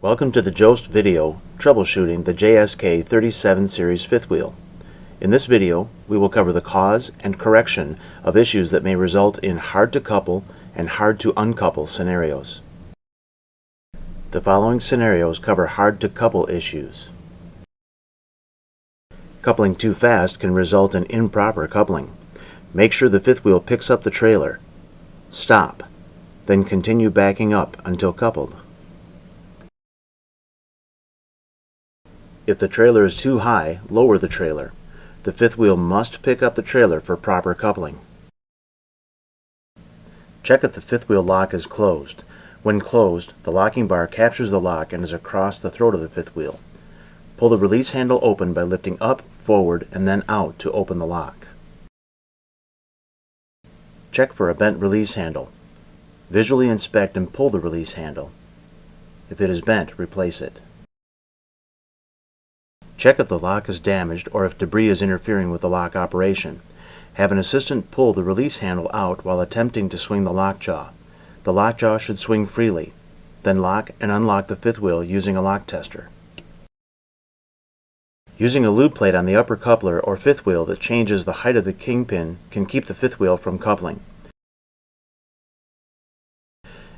Welcome to the Jost video, Troubleshooting the JSK37 Series fifth wheel. In this video, we will cover the cause and correction of issues that may result in hard to couple and hard to uncouple scenarios. The following scenarios cover hard to couple issues. Coupling too fast can result in improper coupling. Make sure the fifth wheel picks up the trailer. Stop, then continue backing up until coupled. If the trailer is too high, lower the trailer. The fifth wheel must pick up the trailer for proper coupling. Check if the fifth wheel lock is closed. When closed, the locking bar captures the lock and is across the throat of the fifth wheel. Pull the release handle open by lifting up, forward, and then out to open the lock. Check for a bent release handle. Visually inspect and pull the release handle. If it is bent, replace it. Check if the lock is damaged or if debris is interfering with the lock operation. Have an assistant pull the release handle out while attempting to swing the lockjaw. The lockjaw should swing freely. Then lock and unlock the fifth wheel using a lock tester. Using a lube plate on the upper coupler or fifth wheel that changes the height of the kingpin can keep the fifth wheel from coupling.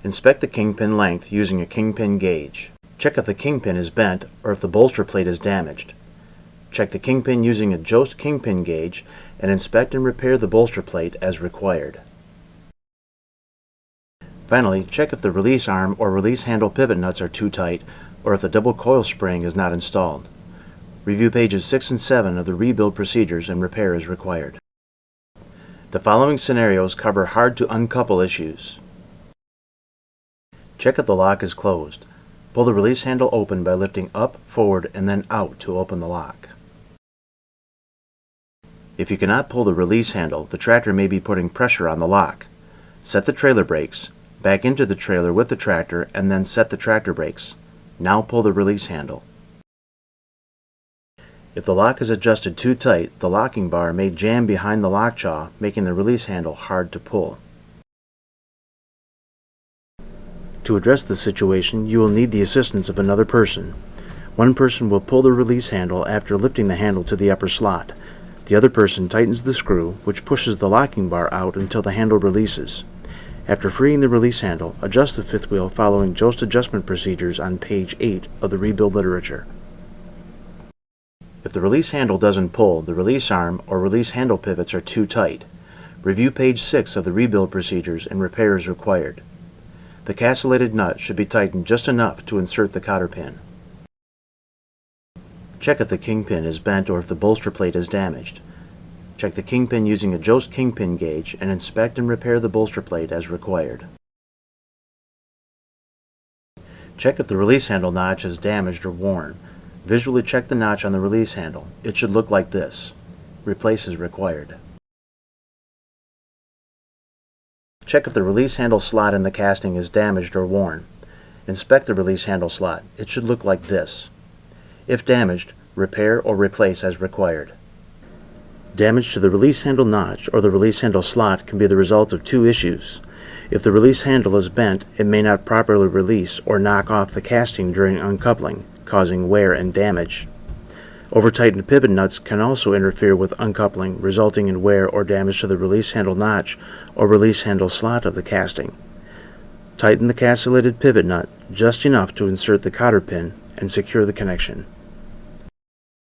Inspect the kingpin length using a kingpin gauge. Check if the kingpin is bent or if the bolster plate is damaged. Check the kingpin using a Jost kingpin gauge and inspect and repair the bolster plate as required. Finally, check if the release arm or release handle pivot nuts are too tight or if the double coil spring is not installed. Review pages 6 and 7 of the rebuild procedures and repair as required. The following scenarios cover hard to uncouple issues. Check if the lock is closed. Pull the release handle open by lifting up, forward, and then out to open the lock. If you cannot pull the release handle, the tractor may be putting pressure on the lock. Set the trailer brakes, back into the trailer with the tractor, and then set the tractor brakes. Now pull the release handle. If the lock is adjusted too tight, the locking bar may jam behind the lockjaw, making the release handle hard to pull. To address the situation, you will need the assistance of another person. One person will pull the release handle after lifting the handle to the upper slot. The other person tightens the screw, which pushes the locking bar out until the handle releases. After freeing the release handle, adjust the fifth wheel following Jost adjustment procedures on page 8 of the rebuild literature. If the release handle doesn't pull, the release arm or release handle pivots are too tight. Review page 6 of the rebuild procedures and repair as required. The castellated nut should be tightened just enough to insert the cotter pin. Check if the kingpin is bent or if the bolster plate is damaged. Check the kingpin using a Jost kingpin gauge and inspect and repair the bolster plate as required. Check if the release handle notch is damaged or worn. Visually check the notch on the release handle. It should look like this. Replace as required. Check if the release handle slot in the casting is damaged or worn. Inspect the release handle slot. It should look like this. If damaged, repair or replace as required. Damage to the release handle notch or the release handle slot can be the result of two issues. If the release handle is bent, it may not properly release or knock off the casting during uncoupling, causing wear and damage. Over-tightened pivot nuts can also interfere with uncoupling, resulting in wear or damage to the release handle notch or release handle slot of the casting. Tighten the castellated pivot nut just enough to insert the cotter pin and secure the connection.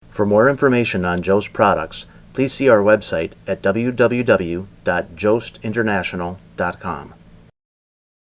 For more information on Jost products, please see our website at www.jostinternational.com.